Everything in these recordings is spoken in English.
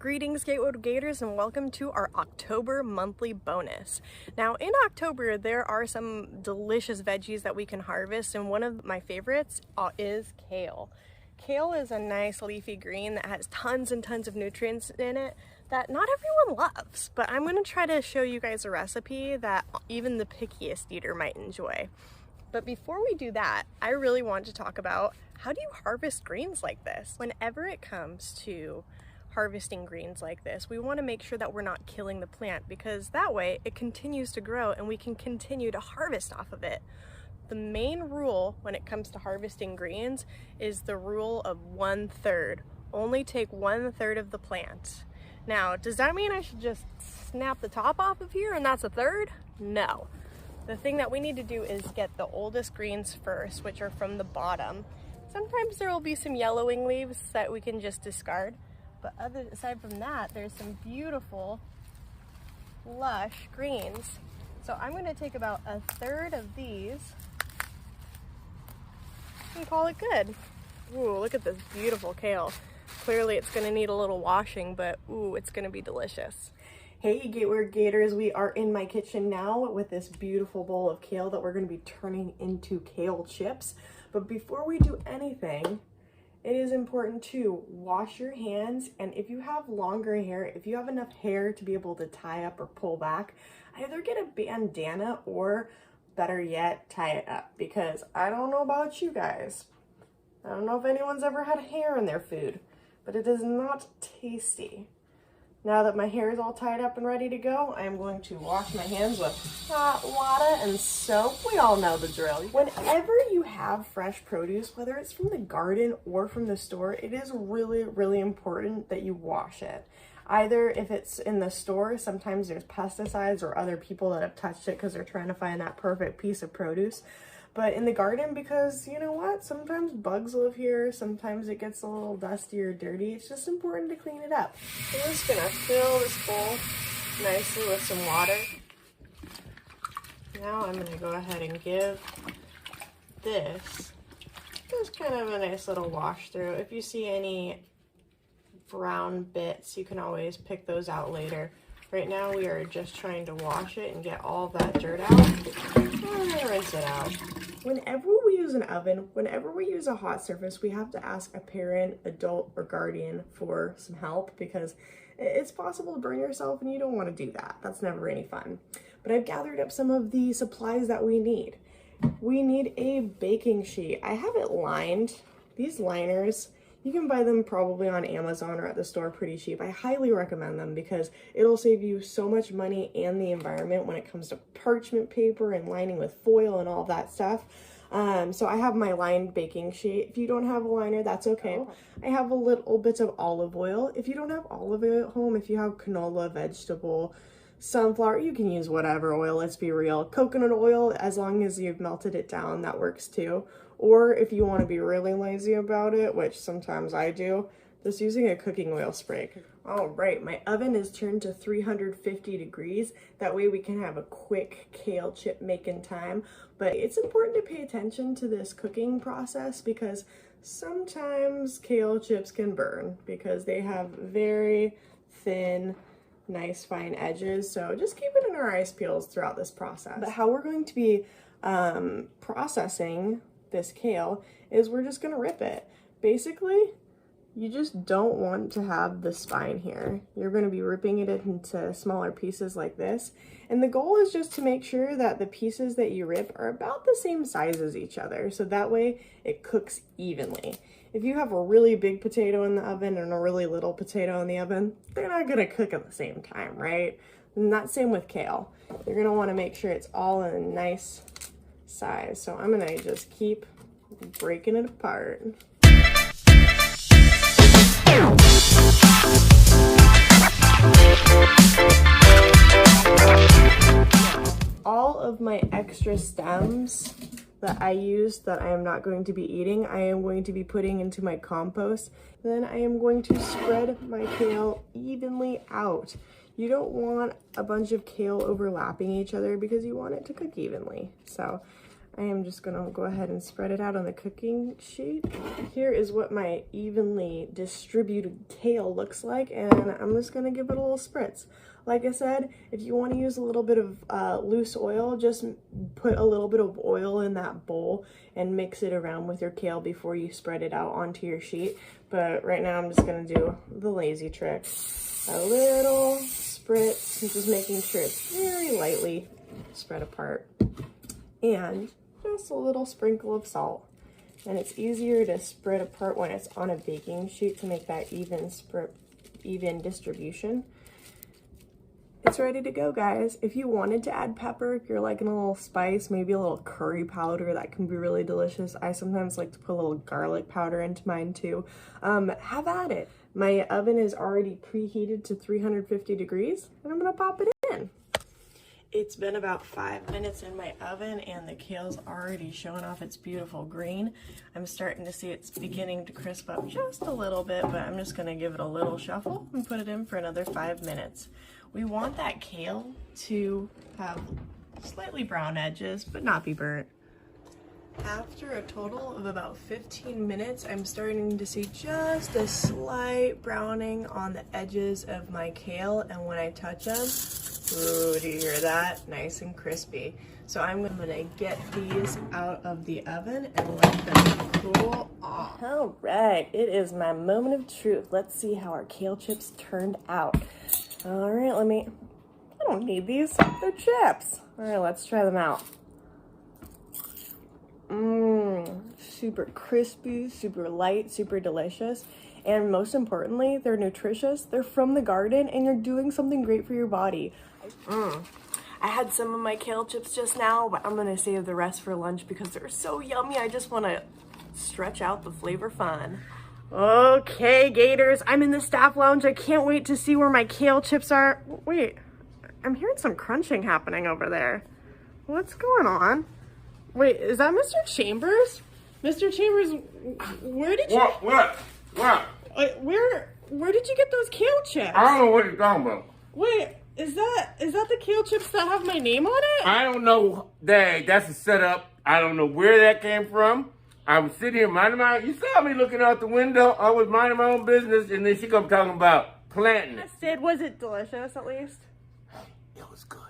Greetings Gatewood Gators and welcome to our October monthly bonus. Now in October there are some delicious veggies that we can harvest, and one of my favorites is kale. Kale is a nice leafy green that has tons and tons of nutrients in it that not everyone loves, but I'm going to try to show you guys a recipe that even the pickiest eater might enjoy. But before we do that, I really want to talk about how do you harvest greens like this? Whenever it comes to harvesting greens like this, we want to make sure that we're not killing the plant, because that way it continues to grow and we can continue to harvest off of it. The main rule when it comes to harvesting greens is the rule of 1/3. Only take 1/3 of the plant. Now, does that mean I should just snap the top off of here and that's a third? No. The thing that we need to do is get the oldest greens first, which are from the bottom. Sometimes there will be some yellowing leaves that we can just discard. But aside from that, there's some beautiful, lush greens. So I'm going to take about 1/3 of these and call it good. Ooh, look at this beautiful kale. Clearly it's going to need a little washing, but ooh, it's going to be delicious. Hey Gatewood Gators, we are in my kitchen now with this beautiful bowl of kale that we're going to be turning into kale chips. But before we do anything, it is important to wash your hands, and if you have longer hair, if you have enough hair to be able to tie up or pull back, either get a bandana or better yet, tie it up, because I don't know about you guys. I don't know if anyone's ever had hair in their food, but it is not tasty. Now that my hair is all tied up and ready to go, I am going to wash my hands with hot water and soap. We all know the drill. Whenever you have fresh produce, whether it's from the garden or from the store, it is really, really important that you wash it. Either if it's in the store, sometimes there's pesticides or other people that have touched it because they're trying to find that perfect piece of produce. But in the garden, because you know what, sometimes bugs live here, sometimes it gets a little dusty or dirty. It's just important to clean it up. I'm just gonna fill this bowl nicely with some water. Now I'm gonna go ahead and give this just kind of a nice little wash through. If you see any brown bits, you can always pick those out later. Right now we are just trying to wash it and get all that dirt out. I'm gonna rinse it out. Whenever we use an oven, whenever we use a hot surface, we have to ask a parent, adult, or guardian for some help, because it's possible to burn yourself and you don't want to do that. That's never any fun. But I've gathered up some of the supplies that we need. We need a baking sheet. I have it lined. These liners, you can buy them probably on Amazon or at the store pretty cheap. I highly recommend them because it'll save you so much money and the environment when it comes to parchment paper and lining with foil and all that stuff. So I have my lined baking sheet. If you don't have a liner, that's okay. I have a little bit of olive oil. If you don't have olive oil at home, if you have canola, vegetable, sunflower, you can use whatever oil, let's be real. Coconut oil, as long as you've melted it down, that works too. Or if you want to be really lazy about it, which sometimes I do, just using a cooking oil spray. All right, my oven is turned to 350 degrees. That way we can have a quick kale chip making time. But it's important to pay attention to this cooking process because sometimes kale chips can burn because they have very thin, nice fine edges. So just keep it in our ice peels throughout this process. But how we're going to be processing this kale is we're just gonna rip it. Basically, you just don't want to have the spine here. You're gonna be ripping it into smaller pieces like this. And the goal is just to make sure that the pieces that you rip are about the same size as each other. So that way it cooks evenly. If you have a really big potato in the oven and a really little potato in the oven, they're not gonna cook at the same time, right? And that's same with kale. You're gonna wanna make sure it's all in a nice size. So I'm gonna just keep breaking it apart. All of my extra stems that I used that I am not going to be eating, I am going to be putting into my compost. Then I am going to spread my kale evenly out. You don't want a bunch of kale overlapping each other because you want it to cook evenly. So I am just gonna go ahead and spread it out on the cooking sheet. Here is what my evenly distributed kale looks like, and I'm just gonna give it a little spritz. Like I said, if you want to use a little bit of loose oil, just put a little bit of oil in that bowl and mix it around with your kale before you spread it out onto your sheet. But right now I'm just gonna do the lazy trick. A little spritz, just making sure it's very lightly spread apart. And just a little sprinkle of salt. And it's easier to spread apart when it's on a baking sheet to make that even distribution. It's ready to go, guys. If you wanted to add pepper, if you're liking a little spice, maybe a little curry powder, that can be really delicious. I sometimes like to put a little garlic powder into mine too. Have at it. My oven is already preheated to 350 degrees, and I'm gonna pop it in. It's been about 5 minutes in my oven, and the kale's already showing off its beautiful green. I'm starting to see it's beginning to crisp up just a little bit, but I'm just gonna give it a little shuffle and put it in for another 5 minutes. We want that kale to have slightly brown edges, but not be burnt. After a total of about 15 minutes, I'm starting to see just a slight browning on the edges of my kale, and when I touch them, ooh, do you hear that? Nice and crispy. So I'm gonna get these out of the oven and let them cool off. All right, it is my moment of truth. Let's see how our kale chips turned out. All right, I don't need these, they're chips. All right, let's try them out. Super crispy, super light, super delicious. And most importantly, they're nutritious. They're from the garden, and you're doing something great for your body. I had some of my kale chips just now, but I'm gonna save the rest for lunch because they're so yummy. I just wanna stretch out the flavor fun. Okay, Gators, I'm in the staff lounge. I can't wait to see where my kale chips are. Wait, I'm hearing some crunching happening over there. What's going on? Wait, is that Mr. Chambers? Mr. Chambers, where did you... What? Where did you get those kale chips? I don't know what you're talking about. Wait, is that the kale chips that have my name on it? I don't know. That's a setup. I don't know where that came from. I was sitting here minding my... You saw me looking out the window. I was minding my own business, and then she come talking about planting it. Sid, was it delicious at least? It was good.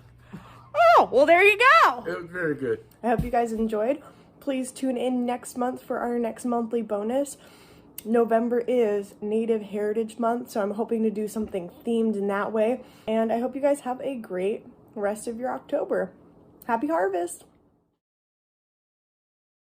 Oh, well, there you go. It was very good. I hope you guys enjoyed. Please tune in next month for our next monthly bonus. November is Native Heritage Month, so I'm hoping to do something themed in that way. And I hope you guys have a great rest of your October. Happy harvest!